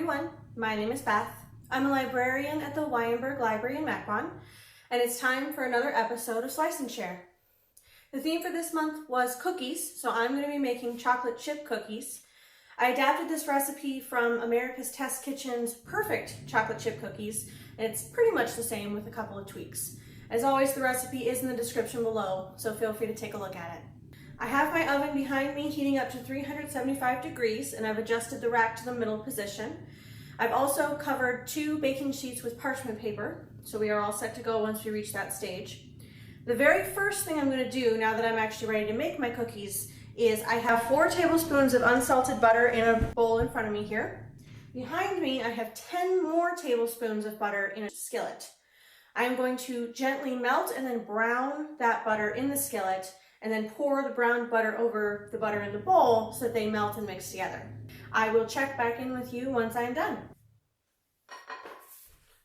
everyone, my name is Beth. I'm a librarian at the Weinberg Library in Mequon, and it's time for another episode of Slice and Share. The theme for this month was cookies, so I'm going to be making chocolate chip cookies. I adapted this recipe from America's Test Kitchen's Perfect Chocolate Chip Cookies, and it's pretty much the same with a couple of tweaks. As always, the recipe is in the description below, so feel free to take a look at it. I have my oven behind me heating up to 375 degrees, and I've adjusted the rack to the middle position. I've also covered 2 baking sheets with parchment paper, so we are all set to go once we reach that stage. The very first thing I'm going to do now that I'm actually ready to make my cookies is I have 4 tablespoons of unsalted butter in a bowl in front of me here. Behind me, I have 10 more tablespoons of butter in a skillet. I'm going to gently melt and then brown that butter in the skillet, and then pour the browned butter over the butter in the bowl so that they melt and mix together. I will check back in with you once I'm done.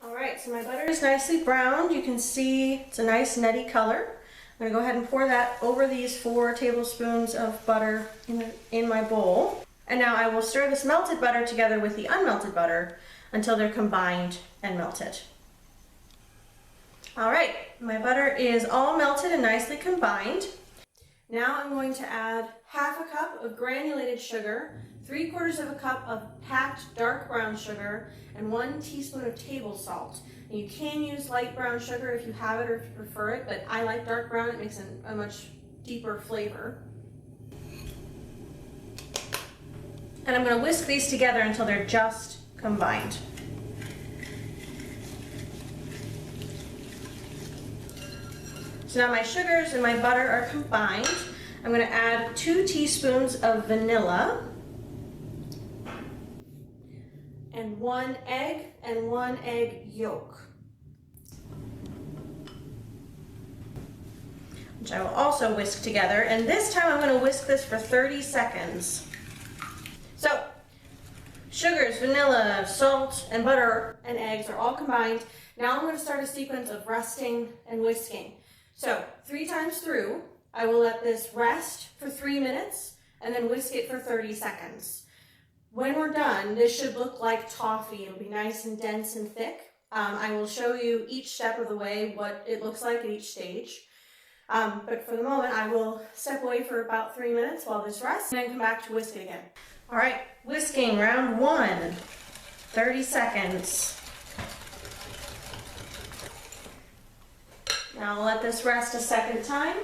All right, so my butter is nicely browned. You can see it's a nice nutty color. I'm gonna go ahead and pour that over these 4 tablespoons of butter in my bowl. And now I will stir this melted butter together with the unmelted butter until they're combined and melted. All right, my butter is all melted and nicely combined. Now I'm going to add half a cup of granulated sugar, 3/4 of a cup of packed dark brown sugar, and 1 teaspoon of table salt. And you can use light brown sugar if you have it or if you prefer it, but I like dark brown. It makes a much deeper flavor. And I'm going to whisk these together until they're just combined. So now my sugars and my butter are combined. I'm going to add 2 teaspoons of vanilla and 1 egg and 1 egg yolk, which I will also whisk together. And this time I'm going to whisk this for 30 seconds. So sugars, vanilla, salt, and butter and eggs are all combined. Now I'm going to start a sequence of resting and whisking. So 3 times through, I will let this rest for 3 minutes and then whisk it for 30 seconds. When we're done, this should look like toffee. It'll be nice and dense and thick. I will show you each step of the way what it looks like at each stage. But for the moment, I will step away for about 3 minutes while this rests and then come back to whisk it again. All right, whisking round 1, 30 seconds. Now I'll let this rest a second time.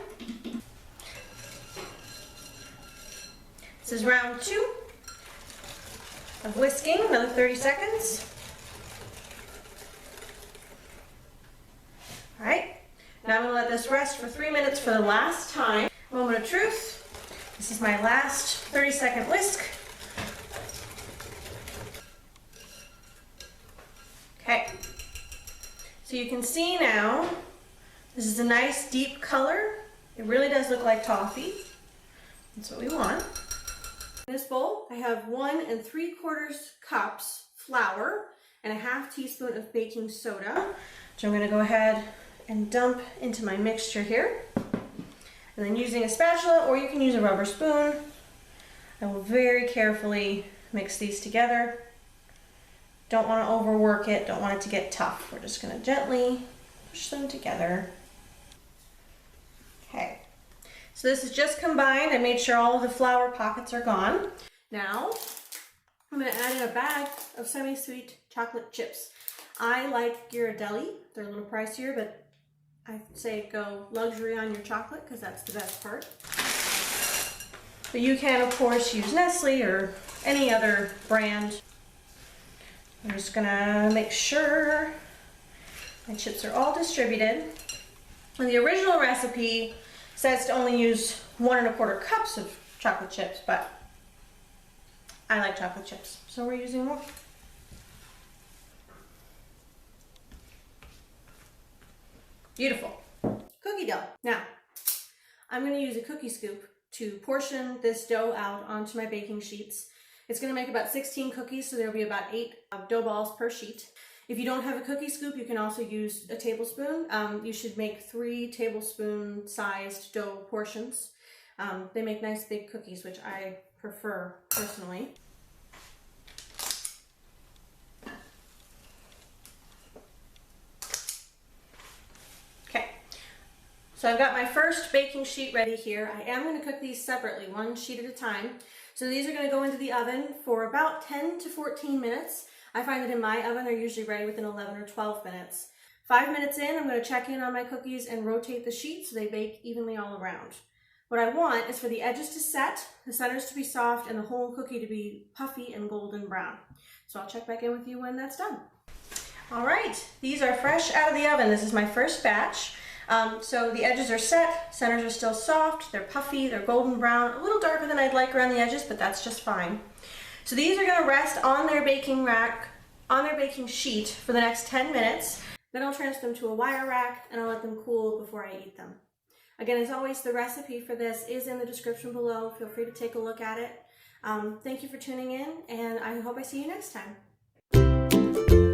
This is round 2 of whisking, another 30 seconds. All right, now I'm going to let this rest for 3 minutes for the last time. Moment of truth. This is my last 30-second whisk. Okay, so you can see now, this is a nice deep color. It really does look like toffee. That's what we want. In this bowl, I have 1 3/4 cups flour and a 1/2 teaspoon of baking soda, which I'm gonna go ahead and dump into my mixture here. And then using a spatula, or you can use a rubber spoon, I will very carefully mix these together. Don't wanna overwork it, don't want it to get tough. We're just gonna gently push them together. Okay, so this is just combined. I made sure all of the flour pockets are gone. Now, I'm going to add in a bag of semi-sweet chocolate chips. I like Ghirardelli. They're a little pricier, but I say go luxury on your chocolate because that's the best part. But you can, of course, use Nestle or any other brand. I'm just going to make sure my chips are all distributed. And the original recipe says to only use 1 1/4 cups of chocolate chips, but I like chocolate chips, so we're using more. Beautiful. Cookie dough. Now, I'm going to use a cookie scoop to portion this dough out onto my baking sheets. It's going to make about 16 cookies, so there'll be about 8 dough balls per sheet. If you don't have a cookie scoop, you can also use a tablespoon. You should make 3 tablespoon sized dough portions. They make nice big cookies, which I prefer personally. So I've got my first baking sheet ready here. I am going to cook these separately, one sheet at a time. So these are going to go into the oven for about 10 to 14 minutes. I find that in my oven they're usually ready within 11 or 12 minutes. 5 minutes in, I'm going to check in on my cookies and rotate the sheet so they bake evenly all around. What I want is for the edges to set, the centers to be soft, and the whole cookie to be puffy and golden brown. So I'll check back in with you when that's done. All right, these are fresh out of the oven. This is my first batch. So the edges are set, centers are still soft, they're puffy, they're golden brown, a little darker than I'd like around the edges, but that's just fine. So these are going to rest on their baking rack, on their baking sheet for the next 10 minutes. Then I'll transfer them to a wire rack and I'll let them cool before I eat them. Again, as always, the recipe for this is in the description below. Feel free to take a look at it. Thank you for tuning in, and I hope I see you next time.